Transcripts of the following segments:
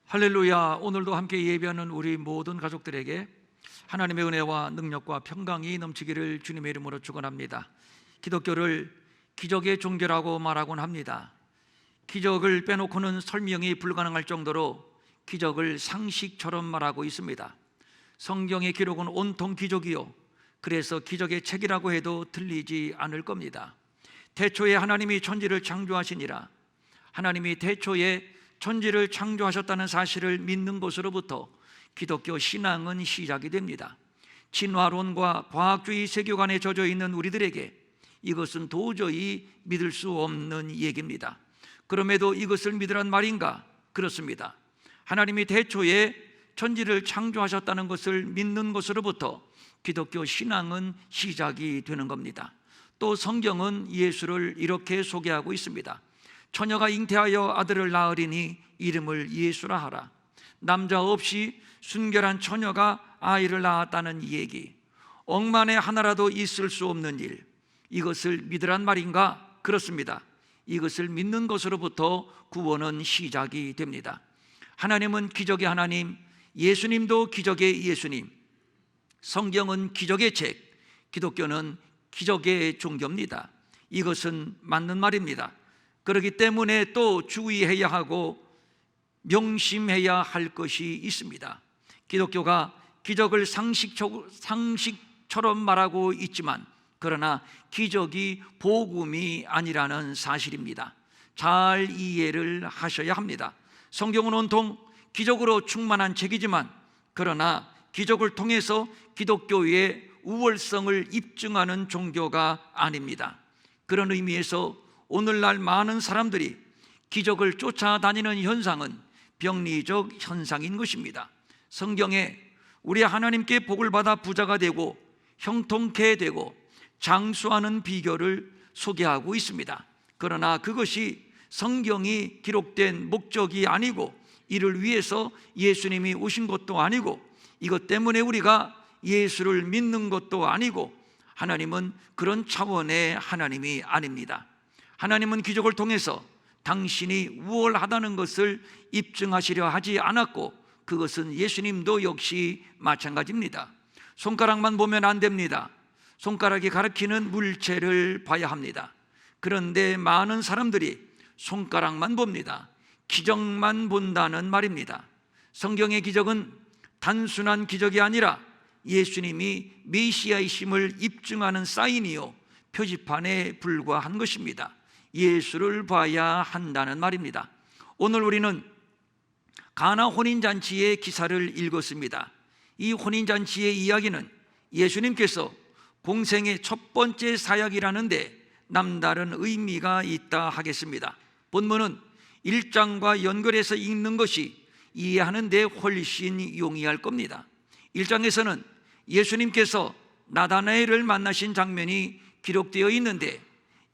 할렐루야. 오늘도 함께 예배하는 우리 모든 가족들에게 하나님의 은혜와 능력과 평강이 넘치기를 주님의 이름으로 축원합니다. 기독교를 기적의 종교라고 말하곤 합니다. 기적을 빼놓고는 설명이 불가능할 정도로 기적을 상식처럼 말하고 있습니다. 성경의 기록은 온통 기적이요, 그래서 기적의 책이라고 해도 틀리지 않을 겁니다. 태초에 하나님이 천지를 창조하시니라. 하나님이 태초에 천지를 창조하셨다는 사실을 믿는 것으로부터 기독교 신앙은 시작이 됩니다. 진화론과 과학주의 세계관에 젖어 있는 우리들에게 이것은 도저히 믿을 수 없는 얘기입니다. 그럼에도 이것을 믿으란 말인가? 그렇습니다. 하나님이 태초에 천지를 창조하셨다는 것을 믿는 것으로부터 기독교 신앙은 시작이 되는 겁니다. 또 성경은 예수를 이렇게 소개하고 있습니다. 처녀가 잉태하여 아들을 낳으리니 이름을 예수라 하라. 남자 없이 순결한 처녀가 아이를 낳았다는 얘기, 억만에 하나라도 있을 수 없는 일, 이것을 믿으란 말인가? 그렇습니다. 이것을 믿는 것으로부터 구원은 시작이 됩니다. 하나님은 기적의 하나님, 예수님도 기적의 예수님, 성경은 기적의 책, 기독교는 기적의 종교입니다. 이것은 맞는 말입니다. 그렇기 때문에 또 주의해야 하고 명심해야 할 것이 있습니다. 기독교가 기적을 상식처럼 말하고 있지만, 그러나 기적이 복음이 아니라는 사실입니다. 잘 이해를 하셔야 합니다. 성경은 온통 기적으로 충만한 책이지만, 그러나 기적을 통해서 기독교의 우월성을 입증하는 종교가 아닙니다. 그런 의미에서 오늘날 많은 사람들이 기적을 쫓아다니는 현상은 병리적 현상인 것입니다. 성경에 우리 하나님께 복을 받아 부자가 되고 형통케 되고 장수하는 비결을 소개하고 있습니다. 그러나 그것이 성경이 기록된 목적이 아니고, 이를 위해서 예수님이 오신 것도 아니고, 이것 때문에 우리가 예수를 믿는 것도 아니고, 하나님은 그런 차원의 하나님이 아닙니다. 하나님은 기적을 통해서 당신이 우월하다는 것을 입증하시려 하지 않았고, 그것은 예수님도 역시 마찬가지입니다. 손가락만 보면 안 됩니다. 손가락이 가리키는 물체를 봐야 합니다. 그런데 많은 사람들이 손가락만 봅니다. 기적만 본다는 말입니다. 성경의 기적은 단순한 기적이 아니라 예수님이 메시아이심을 입증하는 사인이요, 표지판에 불과한 것입니다. 예수를 봐야 한다는 말입니다. 오늘 우리는 가나 혼인잔치의 기사를 읽었습니다. 이 혼인잔치의 이야기는 예수님께서 공생의 첫 번째 사역이라는데 남다른 의미가 있다 하겠습니다. 본문은 1장과 연결해서 읽는 것이 이해하는 데 훨씬 용이할 겁니다. 1장에서는 예수님께서 나다나엘을 만나신 장면이 기록되어 있는데,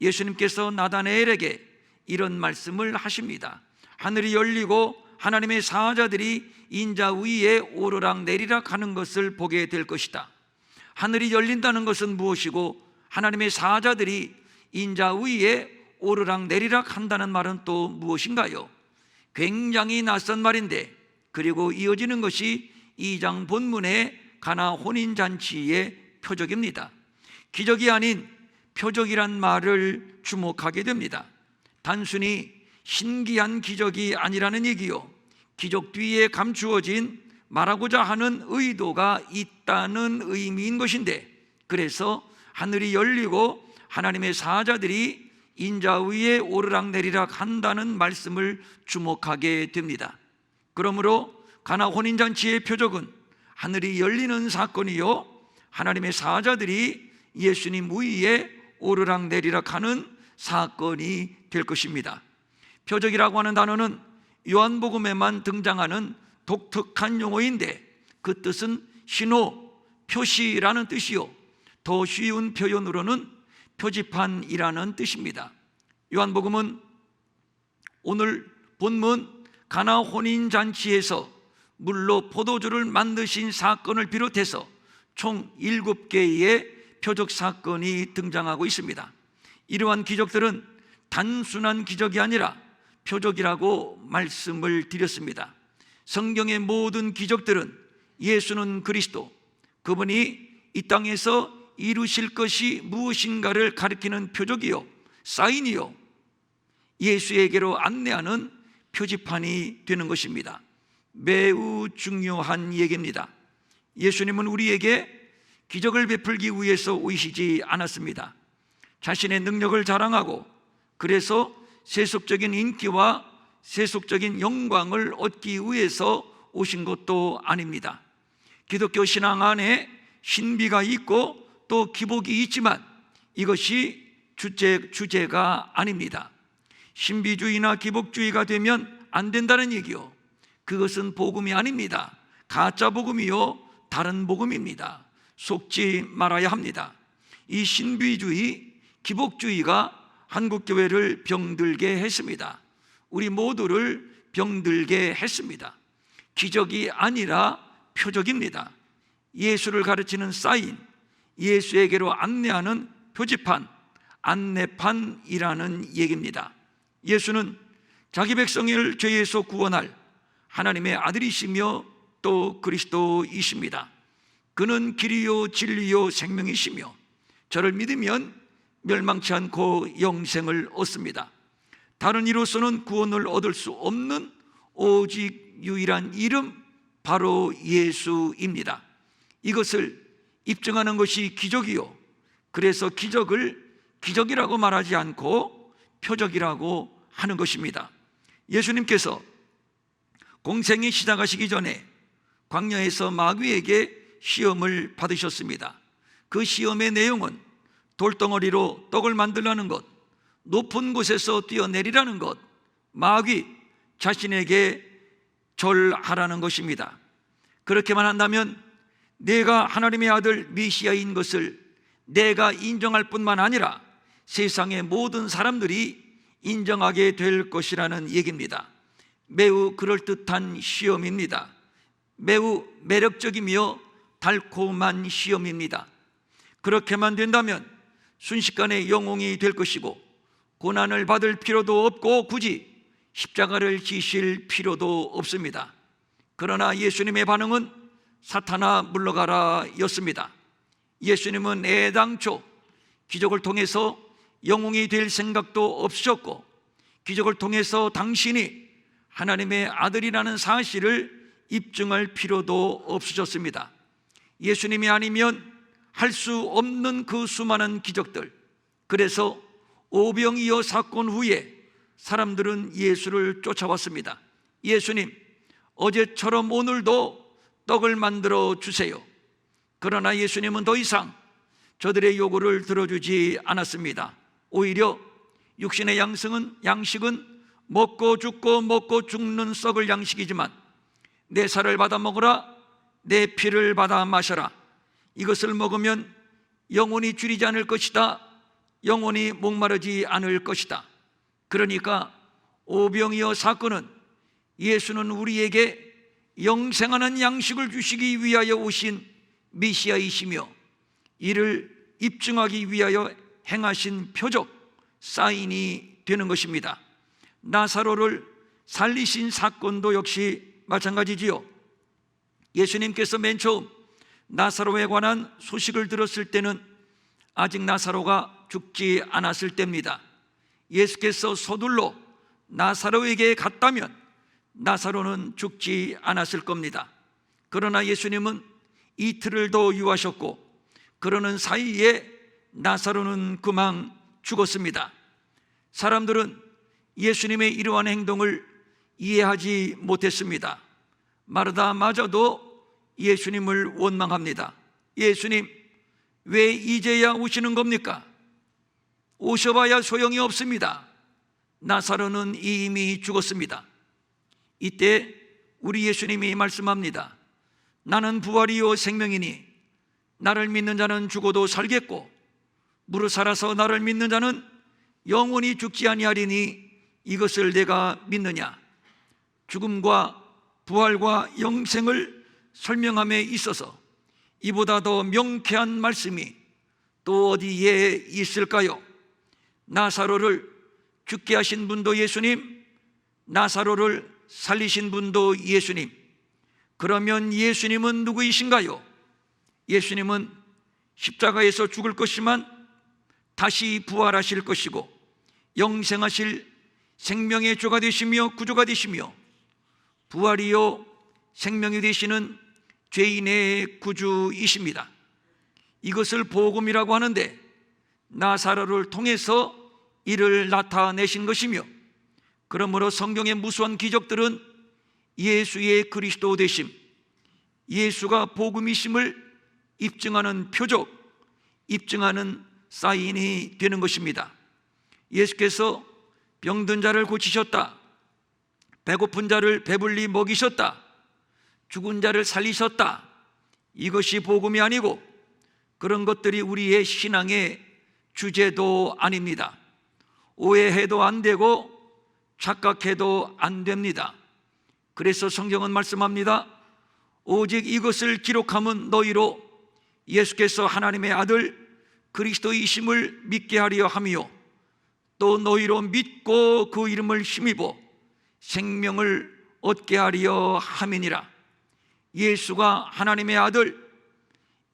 예수님께서 나다나엘에게 이런 말씀을 하십니다. 하늘이 열리고 하나님의 사자들이 인자 위에 오르락 내리락 하는 것을 보게 될 것이다. 하늘이 열린다는 것은 무엇이고, 하나님의 사자들이 인자 위에 오르락 내리락 한다는 말은 또 무엇인가요? 굉장히 낯선 말인데, 그리고 이어지는 것이 2장 본문의 가나 혼인잔치의 표적입니다. 기적이 아닌 표적이란 말을 주목하게 됩니다. 단순히 신기한 기적이 아니라는 얘기요, 기적 뒤에 감추어진 말하고자 하는 의도가 있다는 의미인 것인데, 그래서 하늘이 열리고 하나님의 사자들이 인자 위에 오르락 내리락 한다는 말씀을 주목하게 됩니다. 그러므로 가나 혼인잔치의 표적은 하늘이 열리는 사건이요, 하나님의 사자들이 예수님 위에 오르락 내리락 하는 사건이 될 것입니다. 표적이라고 하는 단어는 요한복음에만 등장하는 독특한 용어인데, 그 뜻은 신호, 표시라는 뜻이요, 더 쉬운 표현으로는 표지판이라는 뜻입니다. 요한복음은 오늘 본문 가나 혼인잔치에서 물로 포도주를 만드신 사건을 비롯해서 총 7개의 표적 사건이 등장하고 있습니다. 이러한 기적들은 단순한 기적이 아니라 표적이라고 말씀을 드렸습니다. 성경의 모든 기적들은 예수는 그리스도, 그분이 이 땅에서 이루실 것이 무엇인가를 가리키는 표적이요, 사인이요, 예수에게로 안내하는 표지판이 되는 것입니다. 매우 중요한 얘기입니다. 예수님은 우리에게 기적을 베풀기 위해서 오시지 않았습니다. 자신의 능력을 자랑하고 그래서 세속적인 인기와 세속적인 영광을 얻기 위해서 오신 것도 아닙니다. 기독교 신앙 안에 신비가 있고 또 기복이 있지만 이것이 주제가 아닙니다. 신비주의나 기복주의가 되면 안 된다는 얘기요, 그것은 복음이 아닙니다. 가짜 복음이요, 다른 복음입니다. 속지 말아야 합니다. 이 신비주의, 기복주의가 한국교회를 병들게 했습니다. 우리 모두를 병들게 했습니다. 기적이 아니라 표적입니다. 예수를 가르치는 사인, 예수에게로 안내하는 표지판, 안내판이라는 얘기입니다. 예수는 자기 백성을 죄에서 구원할 하나님의 아들이시며 또 그리스도이십니다. 그는 길이요 진리요 생명이시며 저를 믿으면 멸망치 않고 영생을 얻습니다. 다른 이로서는 구원을 얻을 수 없는 오직 유일한 이름, 바로 예수입니다. 이것을 입증하는 것이 기적이요, 그래서 기적을 기적이라고 말하지 않고 표적이라고 하는 것입니다. 예수님께서 공생이 시작하시기 전에 광야에서 마귀에게 시험을 받으셨습니다. 그 시험의 내용은 돌덩어리로 떡을 만들라는 것, 높은 곳에서 뛰어내리라는 것, 마귀 자신에게 절하라는 것입니다. 그렇게만 한다면 내가 하나님의 아들 메시아인 것을 내가 인정할 뿐만 아니라 세상의 모든 사람들이 인정하게 될 것이라는 얘기입니다. 매우 그럴듯한 시험입니다. 매우 매력적이며 달콤한 시험입니다. 그렇게만 된다면 순식간에 영웅이 될 것이고 고난을 받을 필요도 없고 굳이 십자가를 지실 필요도 없습니다. 그러나 예수님의 반응은 사탄아 물러가라 였습니다. 예수님은 애당초 기적을 통해서 영웅이 될 생각도 없으셨고 기적을 통해서 당신이 하나님의 아들이라는 사실을 입증할 필요도 없으셨습니다. 예수님이 아니면 할 수 없는 그 수많은 기적들, 그래서 오병이어 사건 후에 사람들은 예수를 쫓아왔습니다. 예수님, 어제처럼 오늘도 떡을 만들어 주세요. 그러나 예수님은 더 이상 저들의 요구를 들어주지 않았습니다. 오히려 육신의 양식은 먹고 죽는 썩을 양식이지만 내 살을 받아 먹으라, 내 피를 받아 마셔라. 이것을 먹으면 영원히 줄이지 않을 것이다, 영원히 목마르지 않을 것이다. 그러니까 오병이어 사건은 예수는 우리에게 영생하는 양식을 주시기 위하여 오신 메시아이시며 이를 입증하기 위하여 행하신 표적, 사인이 되는 것입니다. 나사로를 살리신 사건도 역시 마찬가지지요. 예수님께서 맨 처음 나사로에 관한 소식을 들었을 때는 아직 나사로가 죽지 않았을 때입니다. 예수께서 서둘러 나사로에게 갔다면 나사로는 죽지 않았을 겁니다. 그러나 예수님은 이틀을 더 유하셨고 그러는 사이에 나사로는 그만 죽었습니다. 사람들은 예수님의 이러한 행동을 이해하지 못했습니다. 마르다마저도 예수님을 원망합니다. 예수님, 왜 이제야 오시는 겁니까? 오셔봐야 소용이 없습니다. 나사로는 이미 죽었습니다. 이때 우리 예수님이 말씀합니다. 나는 부활이요 생명이니 나를 믿는 자는 죽어도 살겠고 무릇 살아서 나를 믿는 자는 영원히 죽지 아니하리니 이것을 내가 믿느냐? 죽음과 부활과 영생을 설명함에 있어서 이보다 더 명쾌한 말씀이 또 어디에 있을까요? 나사로를 죽게 하신 분도 예수님, 나사로를 살리신 분도 예수님. 그러면 예수님은 누구이신가요? 예수님은 십자가에서 죽을 것이지만 다시 부활하실 것이고 영생하실 생명의 주가 되시며 구주가 되시며 부활이요 생명이 되시는 죄인의 구주이십니다. 이것을 복음이라고 하는데 나사로를 통해서 이를 나타내신 것이며, 그러므로 성경의 무수한 기적들은 예수의 그리스도 되심, 예수가 복음이심을 입증하는 표적, 입증하는 사인이 되는 것입니다. 예수께서 병든 자를 고치셨다, 배고픈 자를 배불리 먹이셨다, 죽은 자를 살리셨다. 이것이 복음이 아니고 그런 것들이 우리의 신앙의 주제도 아닙니다. 오해해도 안 되고 착각해도 안 됩니다. 그래서 성경은 말씀합니다. 오직 이것을 기록함은 너희로 예수께서 하나님의 아들 그리스도이심을 믿게 하려 함이요 또 너희로 믿고 그 이름을 힘입어 생명을 얻게 하려 함이니라. 예수가 하나님의 아들,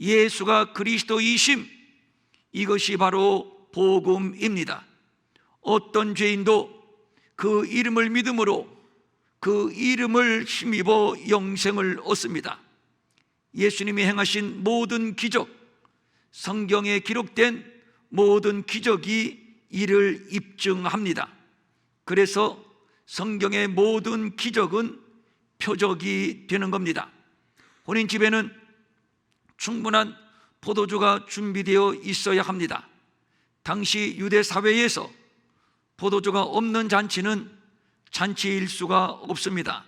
예수가 그리스도이심, 이것이 바로 복음입니다. 어떤 죄인도 그 이름을 믿음으로 그 이름을 힘입어 영생을 얻습니다. 예수님이 행하신 모든 기적, 성경에 기록된 모든 기적이 이를 입증합니다. 그래서 성경의 모든 기적은 표적이 되는 겁니다. 혼인집에는 충분한 포도주가 준비되어 있어야 합니다. 당시 유대 사회에서 포도주가 없는 잔치는 잔치일 수가 없습니다.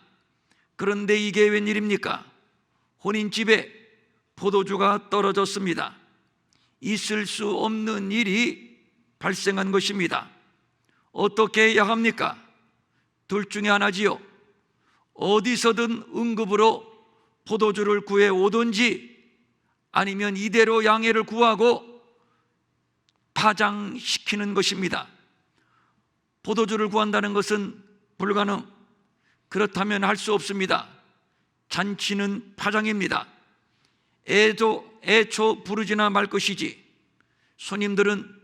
그런데 이게 웬일입니까? 혼인집에 포도주가 떨어졌습니다. 있을 수 없는 일이 발생한 것입니다. 어떻게 해야 합니까? 둘 중에 하나지요. 어디서든 응급으로 포도주를 구해 오든지 아니면 이대로 양해를 구하고 파장시키는 것입니다. 포도주를 구한다는 것은 불가능, 그렇다면 할 수 없습니다. 잔치는 파장입니다. 애초 부르지나 말 것이지 손님들은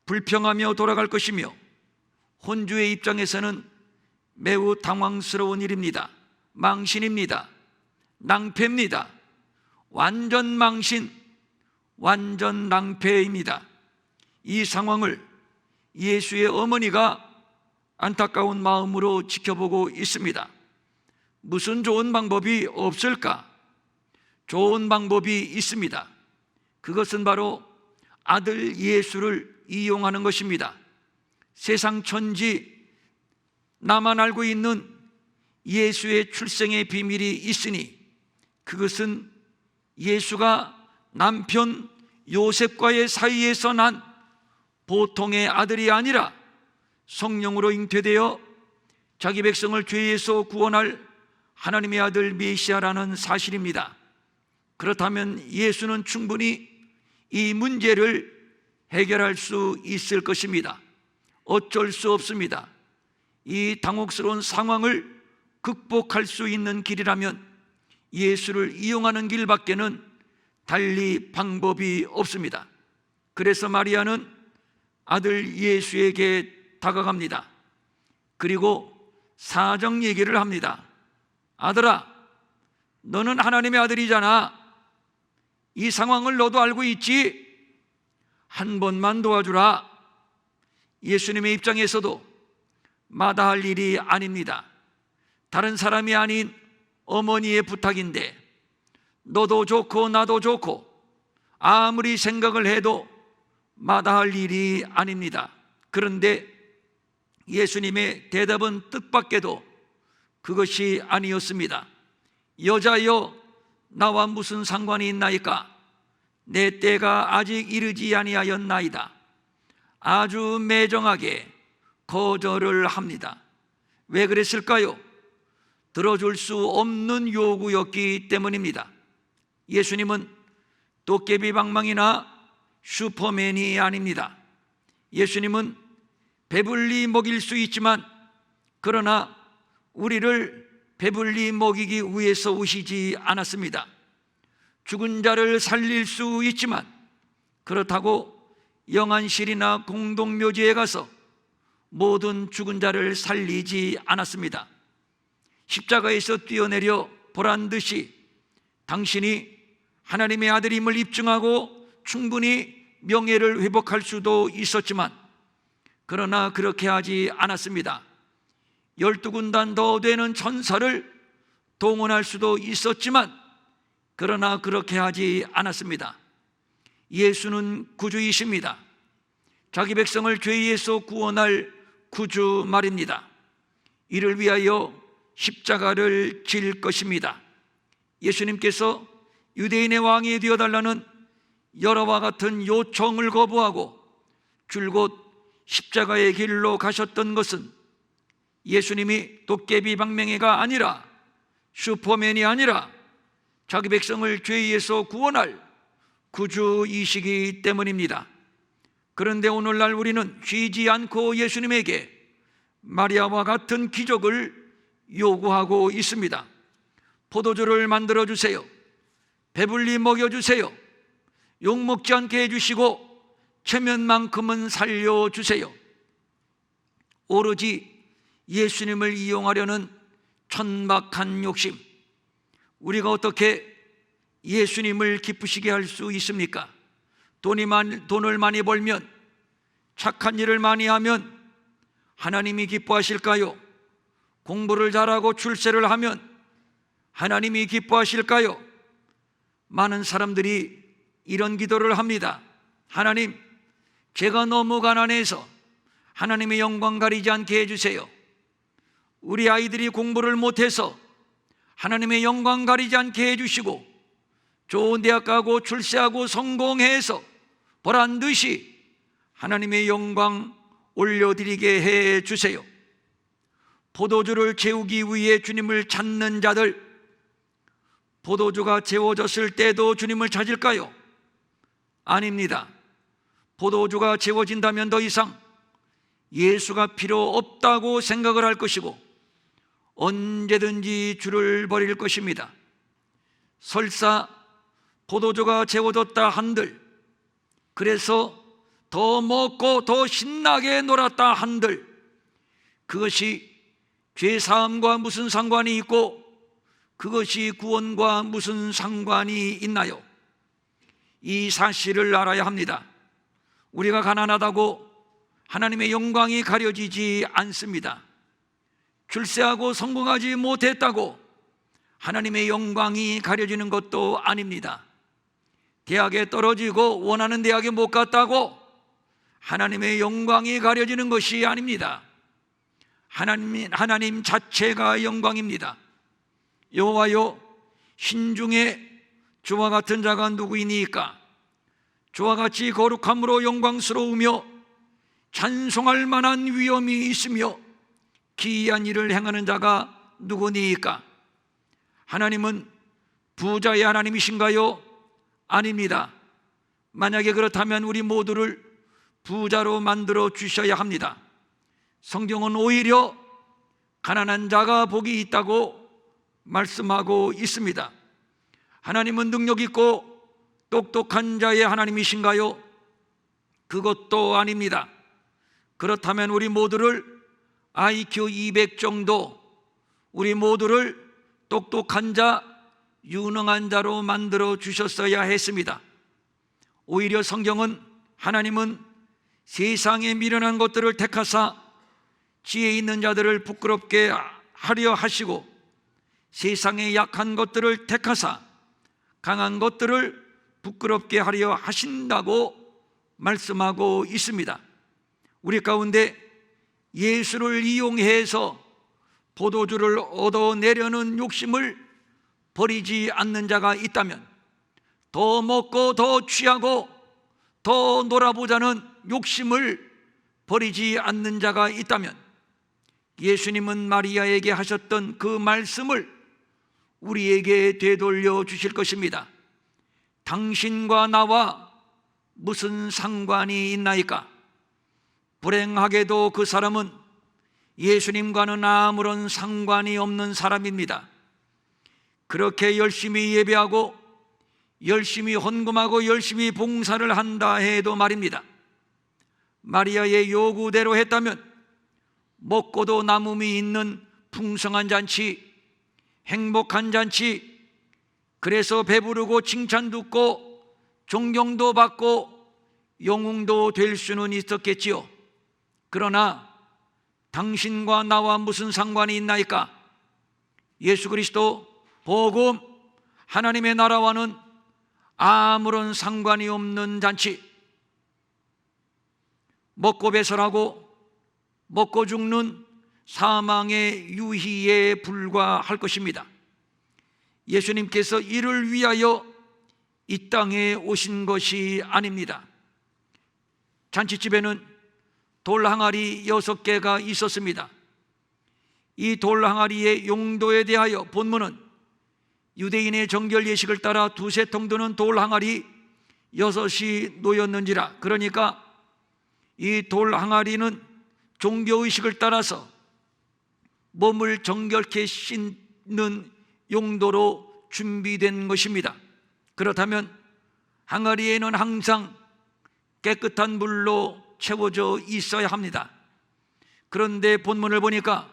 불평하며 돌아갈 것이며 혼주의 입장에서는 매우 당황스러운 일입니다. 망신입니다. 낭패입니다. 완전 망신, 완전 낭패입니다. 이 상황을 예수의 어머니가 안타까운 마음으로 지켜보고 있습니다. 무슨 좋은 방법이 없을까? 좋은 방법이 있습니다. 그것은 바로 아들 예수를 이용하는 것입니다. 세상 천지 나만 알고 있는 예수의 출생의 비밀이 있으니 그것은 예수가 남편 요셉과의 사이에서 난 보통의 아들이 아니라 성령으로 잉태되어 자기 백성을 죄에서 구원할 하나님의 아들 메시아라는 사실입니다. 그렇다면 예수는 충분히 이 문제를 해결할 수 있을 것입니다. 어쩔 수 없습니다. 이 당혹스러운 상황을 극복할 수 있는 길이라면 예수를 이용하는 길밖에는 달리 방법이 없습니다. 그래서 마리아는 아들 예수에게 다가갑니다. 그리고 사정 얘기를 합니다. 아들아, 너는 하나님의 아들이잖아. 이 상황을 너도 알고 있지? 한 번만 도와주라. 예수님의 입장에서도 마다할 일이 아닙니다. 다른 사람이 아닌 어머니의 부탁인데 너도 좋고 나도 좋고 아무리 생각을 해도 마다할 일이 아닙니다. 그런데 예수님의 대답은 뜻밖에도 그것이 아니었습니다. 여자여, 나와 무슨 상관이 있나이까? 내 때가 아직 이르지 아니하였나이다. 아주 매정하게 거절을 합니다. 왜 그랬을까요? 들어줄 수 없는 요구였기 때문입니다. 예수님은 도깨비 방망이나 슈퍼맨이 아닙니다. 예수님은 배불리 먹일 수 있지만 그러나 우리를 배불리 먹이기 위해서 오시지 않았습니다. 죽은 자를 살릴 수 있지만 그렇다고 영안실이나 공동묘지에 가서 모든 죽은 자를 살리지 않았습니다. 십자가에서 뛰어내려 보란듯이 당신이 하나님의 아들임을 입증하고 충분히 명예를 회복할 수도 있었지만 그러나 그렇게 하지 않았습니다. 12군단 더 되는 천사를 동원할 수도 있었지만 그러나 그렇게 하지 않았습니다. 예수는 구주이십니다. 자기 백성을 죄에서 구원할 구주 말입니다. 이를 위하여 십자가를 질 것입니다. 예수님께서 유대인의 왕이 되어달라는 여러와 같은 요청을 거부하고 줄곧 십자가의 길로 가셨던 것은 예수님이 도깨비 방맹이가 아니라 슈퍼맨이 아니라 자기 백성을 죄에서 구원할 구주이시기 때문입니다. 그런데 오늘날 우리는 쉬지 않고 예수님에게 마리아와 같은 기적을 요구하고 있습니다. 포도주를 만들어 주세요. 배불리 먹여 주세요. 욕먹지 않게 해주시고 체면만큼은 살려주세요. 오로지 예수님을 이용하려는 천박한 욕심, 우리가 어떻게 예수님을 기쁘시게 할 수 있습니까? 돈을 많이 벌면, 착한 일을 많이 하면 하나님이 기뻐하실까요? 공부를 잘하고 출세를 하면 하나님이 기뻐하실까요? 많은 사람들이 이런 기도를 합니다. 하나님, 제가 너무 가난해서 하나님의 영광 가리지 않게 해주세요. 우리 아이들이 공부를 못해서 하나님의 영광 가리지 않게 해주시고 좋은 대학 가고 출세하고 성공해서 보란듯이 하나님의 영광 올려드리게 해주세요. 포도주를 채우기 위해 주님을 찾는 자들, 포도주가 채워졌을 때도 주님을 찾을까요? 아닙니다. 포도주가 채워진다면 더 이상 예수가 필요 없다고 생각을 할 것이고 언제든지 주를 버릴 것입니다. 설사 포도주가 채워졌다 한들, 그래서 더 먹고 더 신나게 놀았다 한들, 그것이 죄사함과 무슨 상관이 있고 그것이 구원과 무슨 상관이 있나요? 이 사실을 알아야 합니다. 우리가 가난하다고 하나님의 영광이 가려지지 않습니다. 출세하고 성공하지 못했다고 하나님의 영광이 가려지는 것도 아닙니다. 대학에 떨어지고 원하는 대학에 못 갔다고 하나님의 영광이 가려지는 것이 아닙니다. 하나님 자체가 영광입니다. 여호와여, 신중에 주와 같은 자가 누구이니까? 주와 같이 거룩함으로 영광스러우며 찬송할 만한 위엄이 있으며 기이한 일을 행하는 자가 누구니까? 하나님은 부자의 하나님이신가요? 아닙니다. 만약에 그렇다면 우리 모두를 부자로 만들어 주셔야 합니다. 성경은 오히려 가난한 자가 복이 있다고 말씀하고 있습니다. 하나님은 능력 있고 똑똑한 자의 하나님이신가요? 그것도 아닙니다. 그렇다면 우리 모두를 IQ 200 정도, 우리 모두를 똑똑한 자, 유능한 자로 만들어 주셨어야 했습니다. 오히려 성경은 하나님은 세상에 미련한 것들을 택하사 지혜 있는 자들을 부끄럽게 하려 하시고 세상에 약한 것들을 택하사 강한 것들을 부끄럽게 하려 하신다고 말씀하고 있습니다. 우리 가운데 예수를 이용해서 포도주를 얻어내려는 욕심을 버리지 않는 자가 있다면, 더 먹고 더 취하고 더 놀아보자는 욕심을 버리지 않는 자가 있다면, 예수님은 마리아에게 하셨던 그 말씀을 우리에게 되돌려 주실 것입니다. 당신과 나와 무슨 상관이 있나이까? 불행하게도 그 사람은 예수님과는 아무런 상관이 없는 사람입니다. 그렇게 열심히 예배하고 열심히 헌금하고 열심히 봉사를 한다 해도 말입니다, 마리아의 요구대로 했다면 먹고도 남음이 있는 풍성한 잔치, 행복한 잔치, 그래서 배부르고 칭찬 듣고 존경도 받고 영웅도 될 수는 있었겠지요. 그러나 당신과 나와 무슨 상관이 있나이까? 예수 그리스도, 복음, 하나님의 나라와는 아무런 상관이 없는 잔치, 먹고 배설하고 먹고 죽는 사망의 유희에 불과할 것입니다. 예수님께서 이를 위하여 이 땅에 오신 것이 아닙니다. 잔치집에는 돌 항아리 6개가 있었습니다. 이 돌 항아리의 용도에 대하여 본문은 유대인의 정결 예식을 따라 2-3통 드는 돌 항아리 6이 놓였는지라, 그러니까 이 돌 항아리는 종교의식을 따라서 몸을 정결케 씻는 용도로 준비된 것입니다. 그렇다면 항아리에는 항상 깨끗한 물로 채워져 있어야 합니다. 그런데 본문을 보니까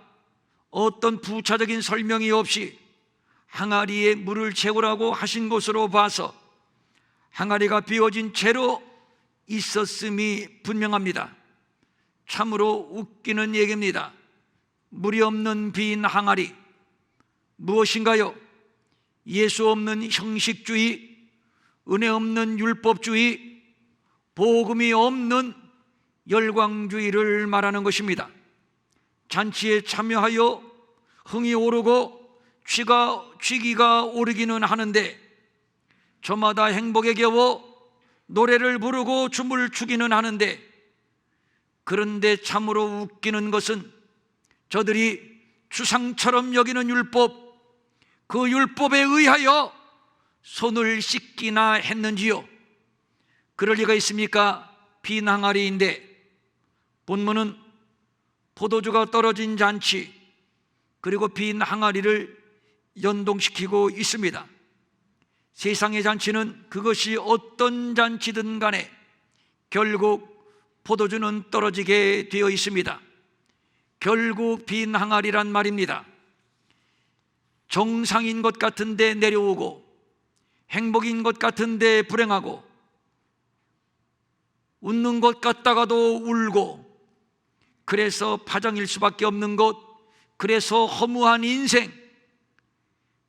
어떤 부차적인 설명이 없이 항아리에 물을 채우라고 하신 것으로 봐서 항아리가 비워진 채로 있었음이 분명합니다. 참으로 웃기는 얘기입니다. 물이 없는 빈 항아리, 무엇인가요? 예수 없는 형식주의, 은혜 없는 율법주의, 복음이 없는 열광주의를 말하는 것입니다. 잔치에 참여하여 흥이 오르고 취기가 오르기는 하는데 저마다 행복에 겨워 노래를 부르고 춤을 추기는 하는데, 그런데 참으로 웃기는 것은 저들이 추상처럼 여기는 율법, 그 율법에 의하여 손을 씻기나 했는지요? 그럴 리가 있습니까? 빈 항아리인데. 본문은 포도주가 떨어진 잔치 그리고 빈 항아리를 연동시키고 있습니다. 세상의 잔치는 그것이 어떤 잔치든 간에 결국 포도주는 떨어지게 되어 있습니다. 결국 빈 항아리란 말입니다. 정상인 것 같은데 내려오고 행복인 것 같은데 불행하고 웃는 것 같다가도 울고, 그래서 파장일 수밖에 없는 것, 그래서 허무한 인생,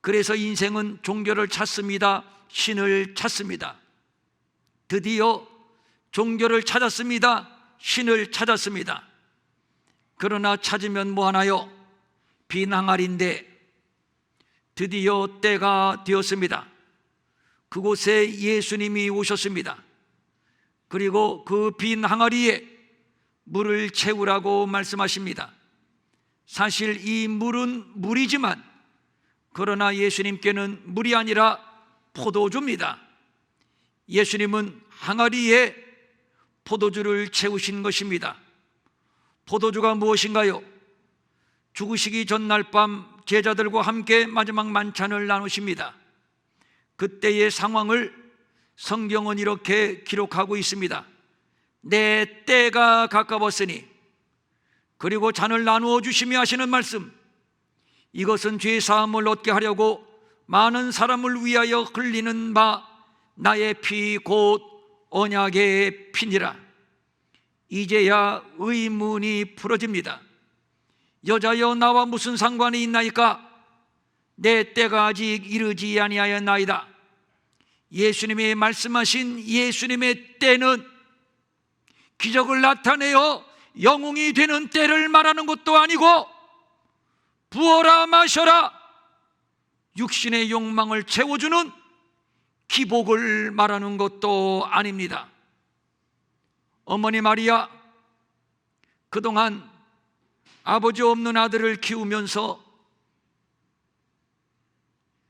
그래서 인생은 종교를 찾습니다. 신을 찾습니다. 드디어 종교를 찾았습니다. 신을 찾았습니다. 그러나 찾으면 뭐하나요? 빈 항아리인데. 드디어 때가 되었습니다. 그곳에 예수님이 오셨습니다. 그리고 그 빈 항아리에 물을 채우라고 말씀하십니다. 사실 이 물은 물이지만 그러나 예수님께는 물이 아니라 포도주입니다. 예수님은 항아리에 포도주를 채우신 것입니다. 포도주가 무엇인가요? 죽으시기 전날 밤 제자들과 함께 마지막 만찬을 나누십니다. 그때의 상황을 성경은 이렇게 기록하고 있습니다. 내 때가 가까웠으니, 그리고 잔을 나누어 주시며 하시는 말씀, 이것은 죄 사함을 얻게 하려고 많은 사람을 위하여 흘리는 바 나의 피 곧 언약의 피니라. 이제야 의문이 풀어집니다. 여자여 나와 무슨 상관이 있나이까? 내 때가 아직 이르지 아니하였나이다. 예수님이 말씀하신 예수님의 때는 기적을 나타내어 영웅이 되는 때를 말하는 것도 아니고, 부어라 마셔라 육신의 욕망을 채워주는 기복을 말하는 것도 아닙니다. 어머니 마리아, 그동안 아버지 없는 아들을 키우면서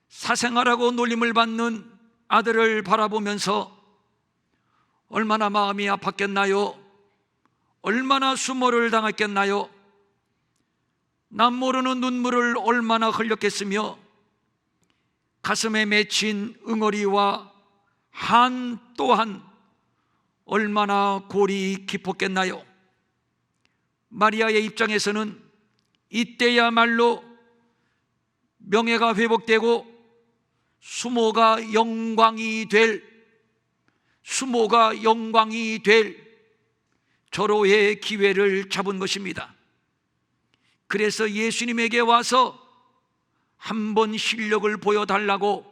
사생아라고 놀림을 받는 아들을 바라보면서 얼마나 마음이 아팠겠나요? 얼마나 수모를 당했겠나요? 남 모르는 눈물을 얼마나 흘렸겠으며 가슴에 맺힌 응어리와 한 또한 얼마나 골이 깊었겠나요? 마리아의 입장에서는 이때야말로 명예가 회복되고 수모가 영광이 될 절호의 기회를 잡은 것입니다. 그래서 예수님에게 와서 한번 실력을 보여달라고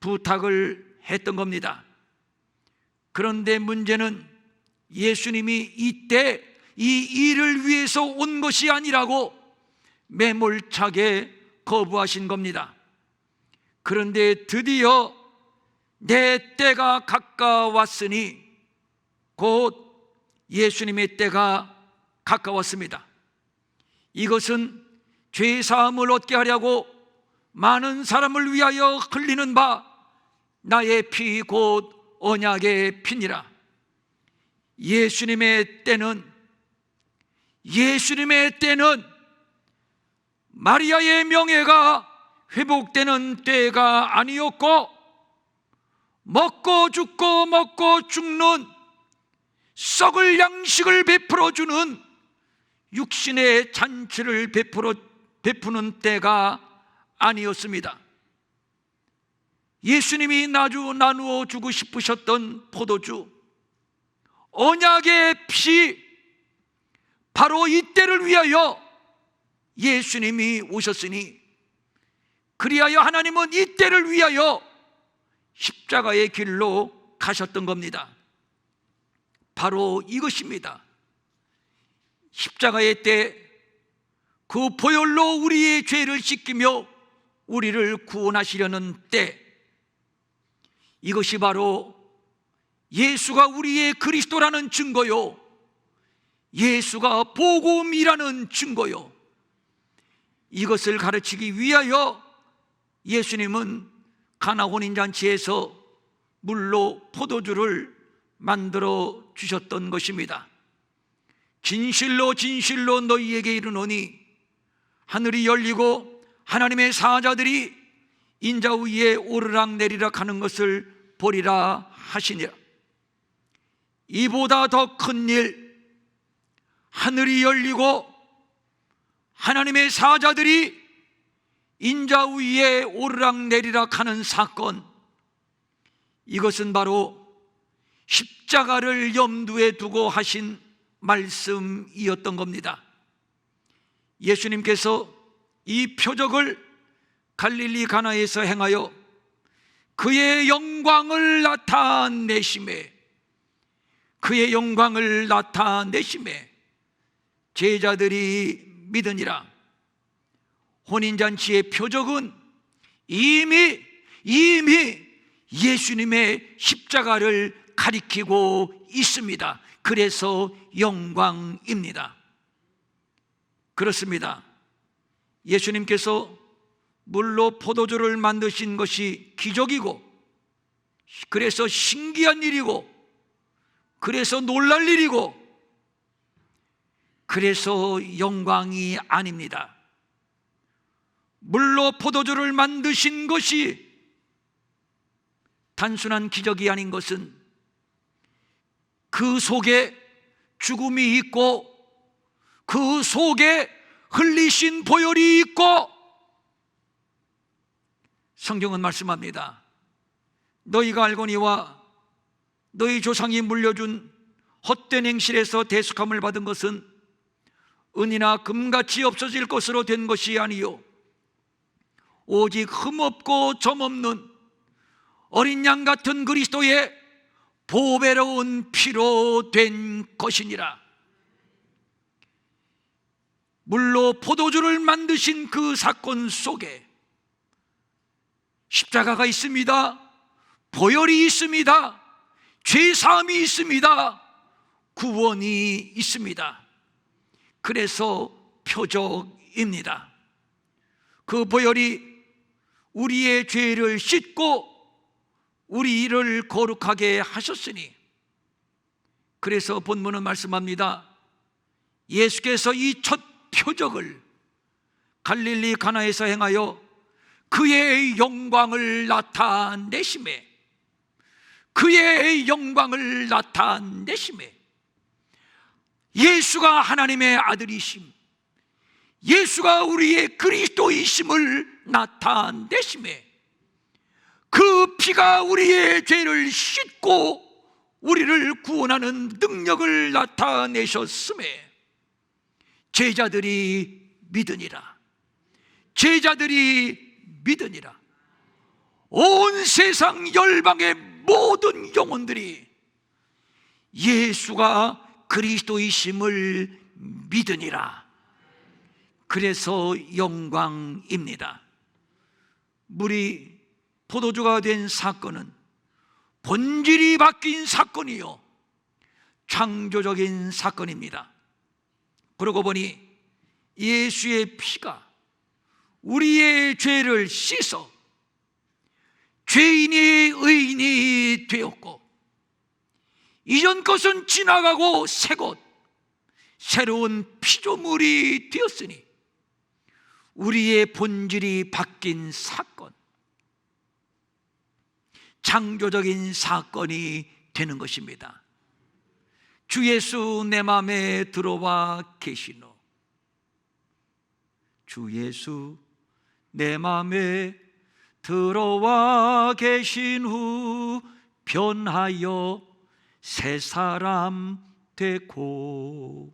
부탁을 했던 겁니다. 그런데 문제는 예수님이 이때 이 일을 위해서 온 것이 아니라고 매몰차게 거부하신 겁니다. 그런데 드디어 내 때가 가까웠으니, 곧 예수님의 때가 가까웠습니다. 이것은 죄사함을 얻게 하려고 많은 사람을 위하여 흘리는 바 나의 피 곧 언약의 피니라. 예수님의 때는 마리아의 명예가 회복되는 때가 아니었고, 먹고 죽는 썩을 양식을 베풀어주는 육신의 잔치를 베푸는 때가 아니었습니다. 예수님이 나누어 주고 싶으셨던 포도주, 언약의 피, 바로 이때를 위하여 예수님이 오셨으니, 그리하여 하나님은 이때를 위하여 십자가의 길로 가셨던 겁니다. 바로 이것입니다. 십자가의 때, 그 보혈로 우리의 죄를 씻기며 우리를 구원하시려는 때, 이것이 바로 예수가 우리의 그리스도라는 증거요, 예수가 복음이라는 증거요, 이것을 가르치기 위하여 예수님은 가나 혼인잔치에서 물로 포도주를 만들어 주셨던 것입니다. 진실로 너희에게 이르노니 하늘이 열리고 하나님의 사자들이 인자 위에 오르락내리락 하는 것을 보리라 하시니라. 이보다 더 큰 일, 하늘이 열리고 하나님의 사자들이 인자 위에 오르락내리락 하는 사건, 이것은 바로 십자가를 염두에 두고 하신 말씀이었던 겁니다. 예수님께서 이 표적을 갈릴리 가나에서 행하여 그의 영광을 나타내심에 제자들이 믿으니라. 혼인잔치의 표적은 이미 예수님의 십자가를 가리키고 있습니다. 그래서 영광입니다. 그렇습니다. 예수님께서 물로 포도주를 만드신 것이 기적이고, 그래서 신기한 일이고, 그래서 놀랄 일이고, 그래서 영광이 아닙니다. 물로 포도주를 만드신 것이 단순한 기적이 아닌 것은 그 속에 죽음이 있고, 그 속에 흘리신 보혈이 있고, 성경은 말씀합니다. 너희가 알거니와 너희 조상이 물려준 헛된 행실에서 대속함을 받은 것은 은이나 금같이 없어질 것으로 된 것이 아니요 오직 흠없고 점없는 어린 양 같은 그리스도의 보배로운 피로 된 것이니라. 물로 포도주를 만드신 그 사건 속에 십자가가 있습니다. 보혈이 있습니다. 죄사함이 있습니다. 구원이 있습니다. 그래서 표적입니다. 그 보혈이 우리의 죄를 씻고 우리를 거룩하게 하셨으니, 그래서 본문은 말씀합니다. 예수께서 이 첫 표적을 갈릴리 가나에서 행하여 그의 영광을 나타내심에, 그의 영광을 나타내심에, 예수가 하나님의 아들이심, 예수가 우리의 그리스도이심을 나타내심에, 그 피가 우리의 죄를 씻고 우리를 구원하는 능력을 나타내셨음에 제자들이 믿으니라. 제자들이 믿으니라. 온 세상 열방의 모든 영혼들이 예수가 그리스도이심을 믿으니라. 그래서 영광입니다. 물이 포도주가 된 사건은 본질이 바뀐 사건이요, 창조적인 사건입니다. 그러고 보니 예수의 피가 우리의 죄를 씻어 죄인이 의인이 되었고, 이전 것은 지나가고 새것 새로운 피조물이 되었으니 우리의 본질이 바뀐 사건, 창조적인 사건이 되는 것입니다. 주 예수 내 마음에 들어와 계시노. 주 예수 내 마음에 들어와 계신 후 변하여 새 사람 되고.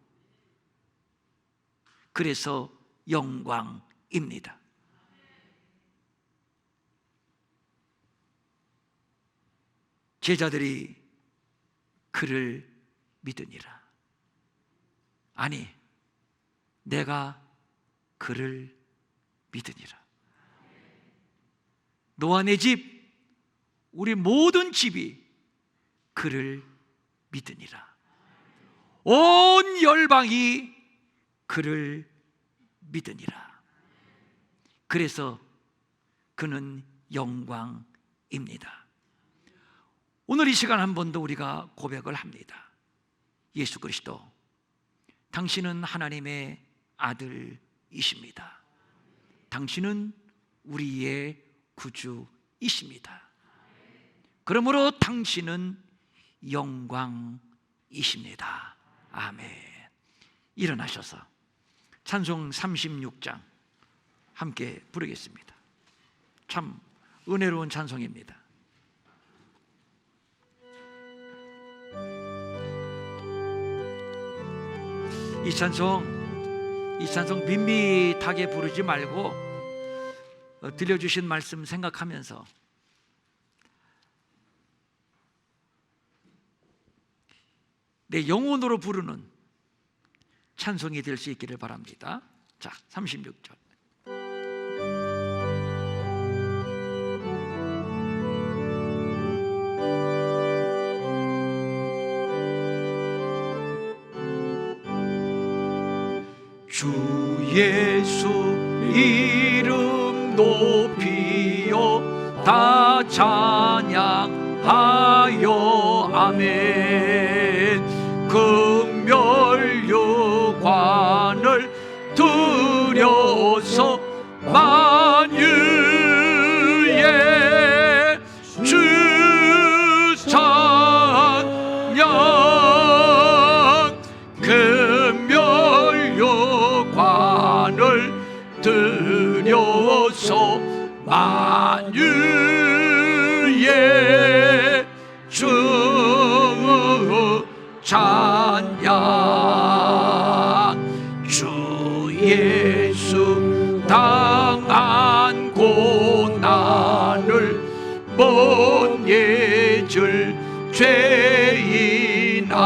그래서 영광입니다. 제자들이 그를 믿으니라. 아니, 내가 그를 믿으니라. 너와 내 집, 우리 모든 집이 그를 믿으니라. 온 열방이 그를 믿으니라. 그래서 그는 영광입니다. 오늘 이 시간 한 번 더 우리가 고백을 합니다. 예수 그리스도, 당신은 하나님의 아들이십니다. 당신은 우리의 구주이십니다. 그러므로 당신은 영광이십니다. 아멘. 일어나셔서 찬송 36장 함께 부르겠습니다. 참 은혜로운 찬송입니다. 이 찬송 밋밋하게 부르지 말고 들려주신 말씀 생각하면서 내 영혼으로 부르는 찬송이 될 수 있기를 바랍니다. 자, 36절. 주 예수 이름 높이요 다 찬양하여 아멘. 금멸류관을 들여서 만유의 주 찬양. 금멸류관을 들여서 만유의 주 찬양. 주 예수 당한 고난을 못 잊을 죄인아,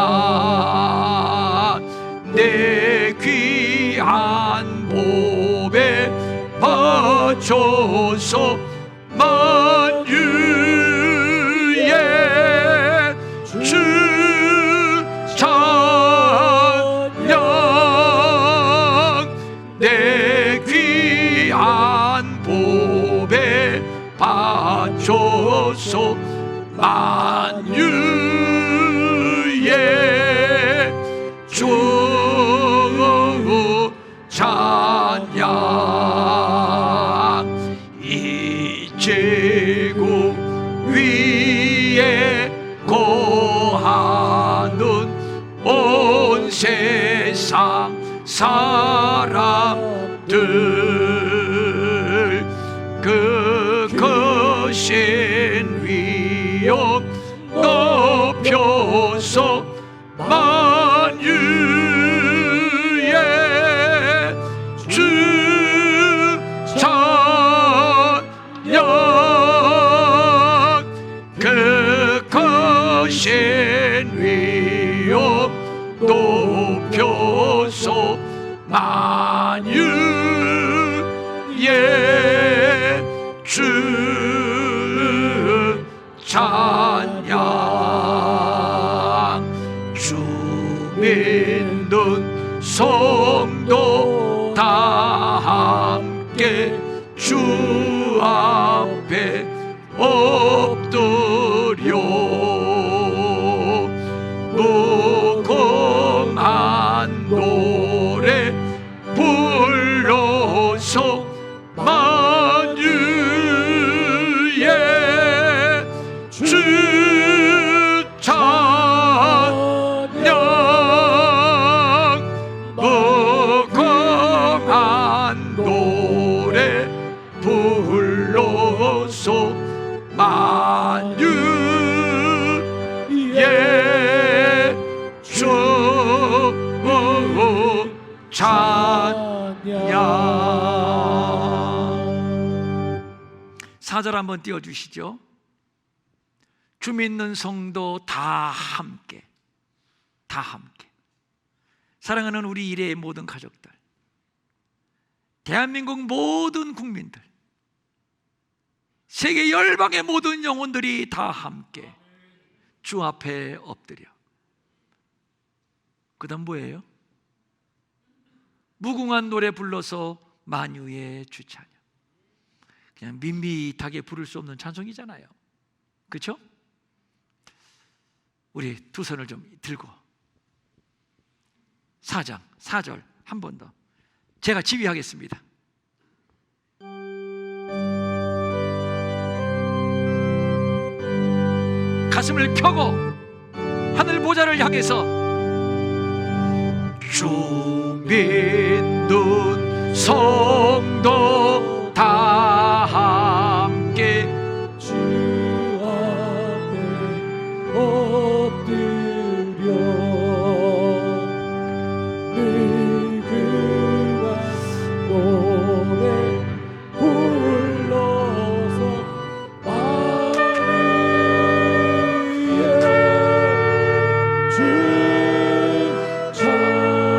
내 귀한 몸에 바쳐서 만유의 주 찬양. 내 귀한 몸에 바쳐서 만유의 주 찬양. 제국 위에 거하는 온 세상 사람들 그 거신 위엄 높여서 만유의 주 찬양 그 거신 위엄 높여서 만유의 주 찬양 주 믿는 성도 다 함께 주 앞에 엎드려 무궁한 노래 불러서 만유의 주 찬양 무궁한 노래 불러서 만유의 주 찬양. 4절 한번 띄워주시죠. 주 믿는 성도 다 함께, 다 함께. 사랑하는 우리 일의 모든 가족들, 대한민국 모든 국민들, 세계 열방의 모든 영혼들이 다 함께 주 앞에 엎드려. 그 다음 뭐예요? 무궁한 노래 불러서 만유의 주 찬양. 그냥 밋밋하게 부를 수 없는 찬송이잖아요. 그렇죠? 우리 두 손을 좀 들고 4장 4절 한 번 더 제가 지휘하겠습니다. 가슴을 켜고 하늘 보좌를 향해서 주 믿는 성도 다 함께 주 앞에 엎드려 늙은 노래 불러서 만유의 주 찬양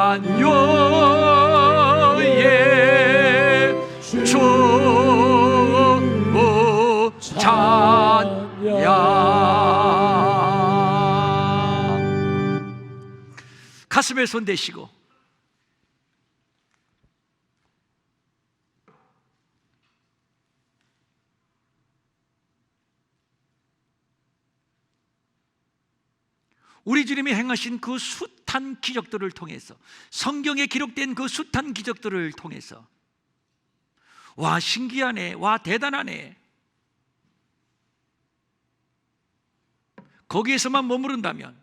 만유의 주 찬양. 가슴에 손 대시고 우리 주님이 행하신 그 숱한 기적들을 통해서, 성경에 기록된 그 숱한 기적들을 통해서 와 신기하네, 와 대단하네, 거기에서만 머무른다면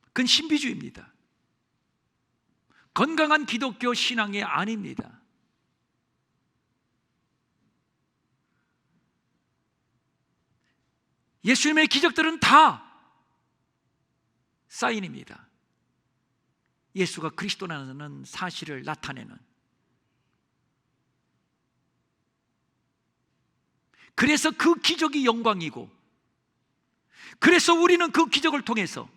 그건 신비주의입니다. 건강한 기독교 신앙이 아닙니다. 예수님의 기적들은 다 사인입니다. 예수가 그리스도라는 사실을 나타내는. 그래서 그 기적이 영광이고, 그래서 우리는 그 기적을 통해서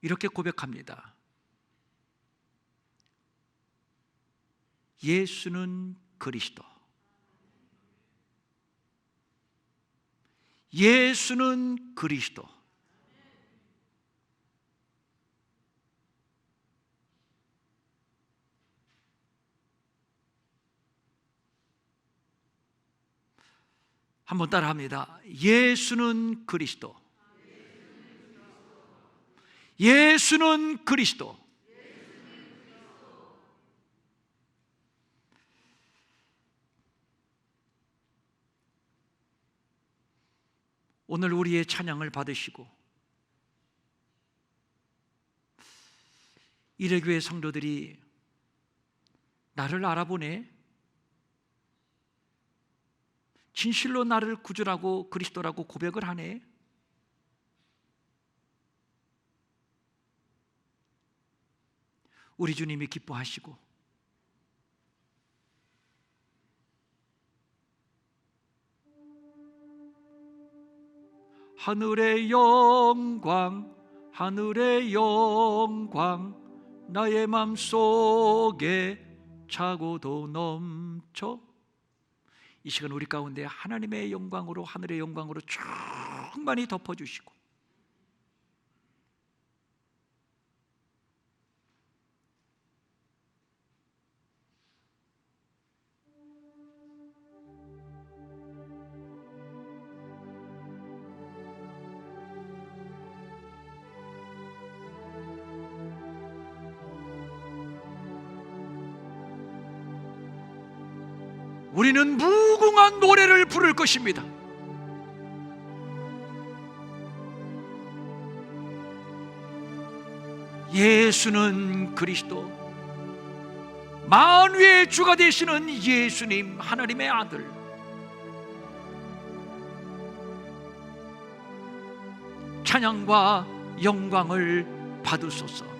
이렇게 고백합니다. 예수는 그리스도, 예수는 그리스도. 한번 따라합니다. 예수는 그리스도. 예수는 그리스도. 오늘 우리의 찬양을 받으시고 이레교회 성도들이 나를 알아보네, 진실로 나를 구주라고 그리스도라고 고백을 하네, 우리 주님이 기뻐하시고 하늘의 영광, 하늘의 영광 나의 맘속에 차고도 넘쳐. 이 시간 우리 가운데 하나님의 영광으로, 하늘의 영광으로 충만히 덮어주시고 우리는 무궁한 노래를 부를 것입니다. 예수는 그리스도, 만유의 주가 되시는 예수님, 하나님의 아들. 찬양과 영광을 받으소서.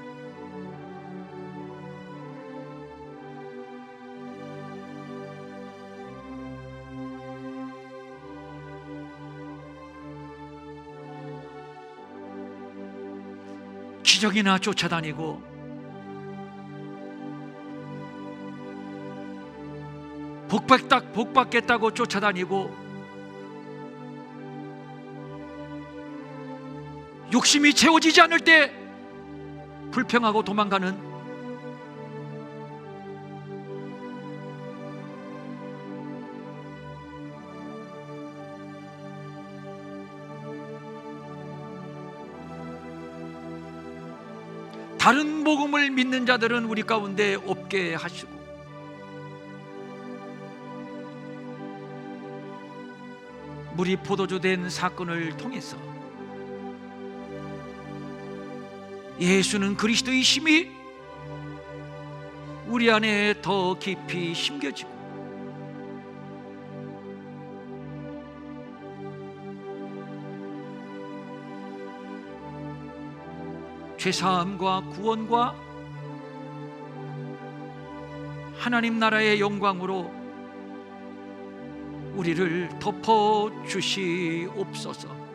기적이나 쫓아다니고 복 받겠다고 쫓아다니고 욕심이 채워지지 않을 때 불평하고 도망가는 다른 복음을 믿는 자들은 우리 가운데 없게 하시고 물이 포도주 된 사건을 통해서 예수는 그리스도이심이 우리 안에 더 깊이 심겨지고 죄사함과 구원과 하나님 나라의 영광으로 우리를 덮어 주시옵소서.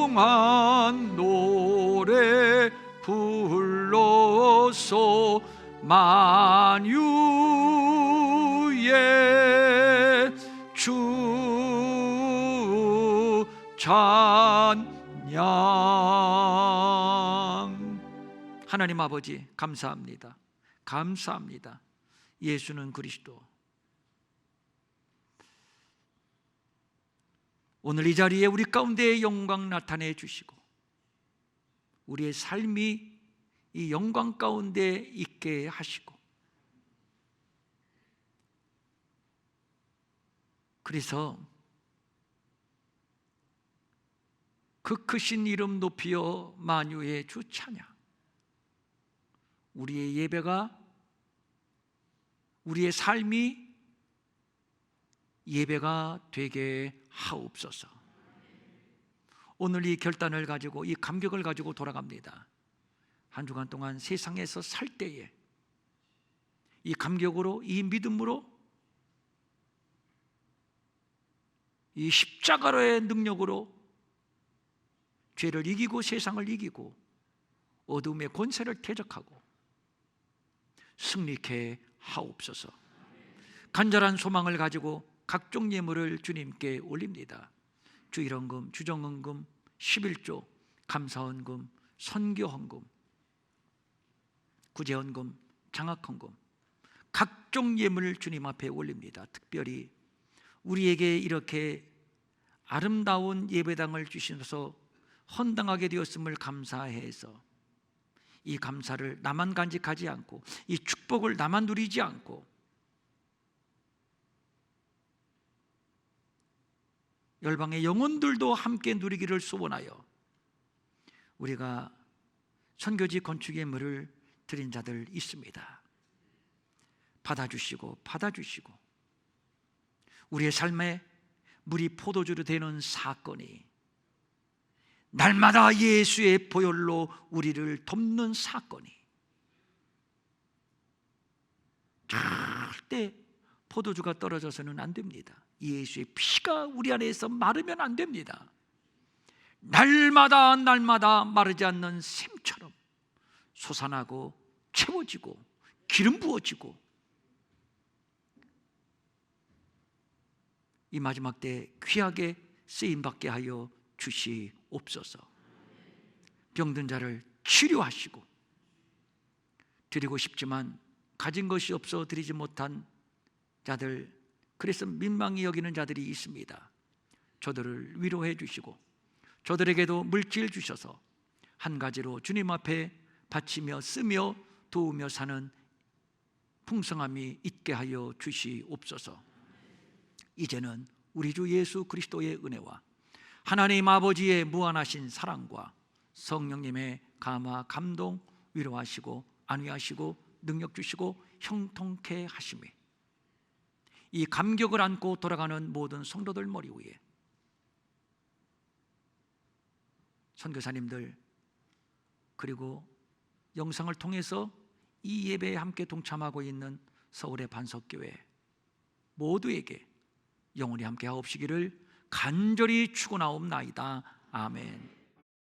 무궁한 노래 불러서 만유의 주 찬양. 하나님 아버지 감사합니다. 감사합니다. 예수는 그리스도. 오늘 이 자리에 우리 가운데의 영광 나타내 주시고 우리의 삶이 이 영광 가운데 있게 하시고 그래서 그 크신 이름 높이어 만유의 주 찬양. 우리의 예배가, 우리의 삶이 예배가 되게 하옵소서. 오늘 이 결단을 가지고 이 감격을 가지고 돌아갑니다. 한 주간 동안 세상에서 살 때에 이 감격으로, 이 믿음으로, 이 십자가로의 능력으로 죄를 이기고 세상을 이기고 어둠의 권세를 퇴적하고 승리케 하옵소서. 간절한 소망을 가지고 각종 예물을 주님께 올립니다. 주일헌금, 주정헌금, 11조, 감사헌금, 선교헌금, 구제헌금, 장학헌금, 각종 예물을 주님 앞에 올립니다. 특별히 우리에게 이렇게 아름다운 예배당을 주시면서 헌당하게 되었음을 감사해서 이 감사를 나만 간직하지 않고 이 축복을 나만 누리지 않고 열방의 영혼들도 함께 누리기를 소원하여 우리가 선교지 건축 예물을 드린 자들 있습니다. 받아주시고 우리의 삶에 물이 포도주로 되는 사건이 날마다 예수의 보혈로 우리를 돕는 사건이 절대 포도주가 떨어져서는 안 됩니다. 예수의 피가 우리 안에서 마르면 안 됩니다. 날마다 마르지 않는 샘처럼 솟아나고 채워지고 기름 부어지고 이 마지막 때 귀하게 쓰임받게 하여 주시옵소서. 병든 자를 치료하시고 드리고 싶지만 가진 것이 없어 드리지 못한 자들, 그래서 민망히 여기는 자들이 있습니다. 저들을 위로해 주시고 저들에게도 물질 주셔서 한 가지로 주님 앞에 바치며 쓰며 도우며 사는 풍성함이 있게 하여 주시옵소서. 이제는 우리 주 예수 그리스도의 은혜와 하나님 아버지의 무한하신 사랑과 성령님의 감화 감동 위로하시고 안위하시고 능력 주시고 형통케 하심이 이 감격을 안고 돌아가는 모든 성도들 머리 위에 선교사님들 그리고 영상을 통해서 이 예배에 함께 동참하고 있는 서울의 반석교회 모두에게 영원히 함께 하옵시기를 간절히 축원하옵나이다. 아멘.